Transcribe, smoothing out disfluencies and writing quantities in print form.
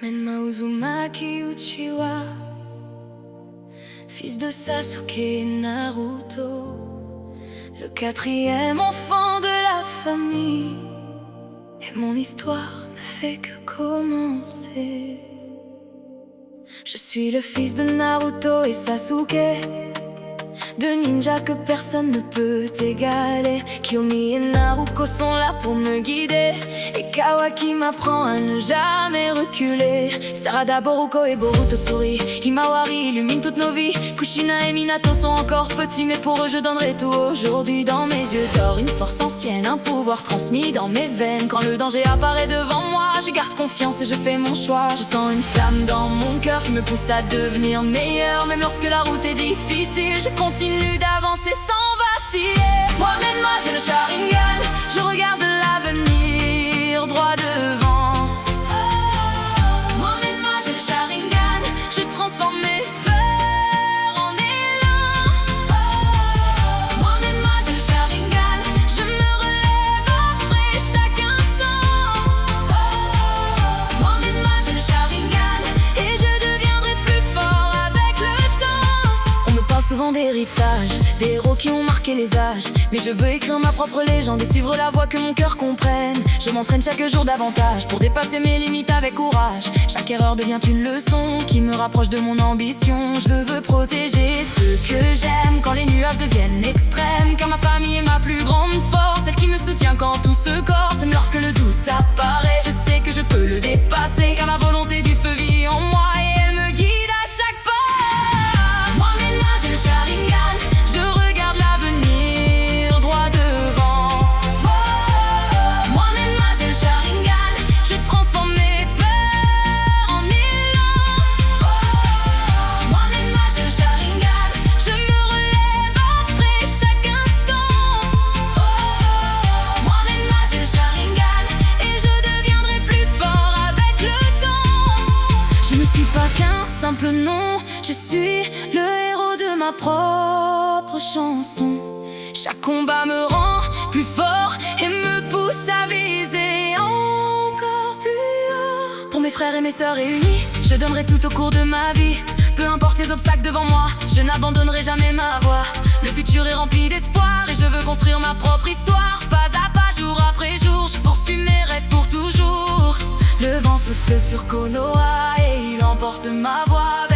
Menma Uzumaki Uchiwa, fils de Sasuke et Naruto, le quatrième enfant de la famille. Et mon histoire ne fait que commencer. Je suis le fils de Naruto et Sasuke, deux ninjas que personne ne peut égaler. Kiyomi et Naruto sont là pour me guider, et Kawaki m'apprend à ne jamais reculer. Sarada, Boruto et Boruto sourit, Himawari illumine toutes nos vies. Kushina et Minato sont encore petits, mais pour eux je donnerai tout. Aujourd'hui dans mes yeux d'or, une force ancienne, un pouvoir transmis dans mes veines. Quand le danger apparaît devant moi, je garde confiance et je fais mon choix. Je sens une flamme dans mon cœur qui me pousse à devenir meilleur. Même lorsque la route est difficile, je continue d'avancer sans vaciller. Moi-même, moi j'ai le Sharingan, je regarde l'avenir droit devant. Moi-même, moi j'ai le Sharingan, je transforme mes peurs en élan. Moi-même, moi j'ai le Sharingan, je me relève après chaque instant. Moi-même, moi j'ai le Sharingan, et je deviendrai plus fort avec le temps. On me parle souvent d'héritage, des héros qui ont marqué les âges, mais je veux écrire ma propre légende et suivre la voie que mon cœur comprenne. Je m'entraîne chaque jour davantage pour dépasser mes limites avec courage. Chaque erreur devient une leçon qui me rapproche de mon ambition. Je veux protéger ceux que j'aime quand les nuages deviennent extrêmes, car ma famille est ma plus grande force, celle qui me soutient quand tout se corse. Même lorsque le doute apparaît, je sais que je peux le dépasser, car ma volonté du feu vit en moi et elle me guide à chaque pas. Moi-même, moi j'ai le Sharingan, je regarde l'avenir droit devant. Moi-même, moi j'ai le Sharingan, je transforme mes peurs en élan. Moi-même, moi j'ai le Sharingan, je me relève après chaque instant. Moi-même, moi j'ai le Sharingan, et je deviendrai plus fort avec le temps. Je ne suis pas qu'un simple nom, je suis le héros de ma propre chanson. Chaque combat me rend plus fort et me pousse à viser encore plus haut. Pour mes frères et mes sœurs réunis, je donnerai tout au cours de ma vie. Peu importe les obstacles devant moi, je n'abandonnerai jamais ma voie. Le futur est rempli d'espoir et je veux construire ma propre histoire. Pas à pas, jour après jour, je poursuis mes rêves pour toujours. Le vent souffle sur Konoha et il emporte ma voix.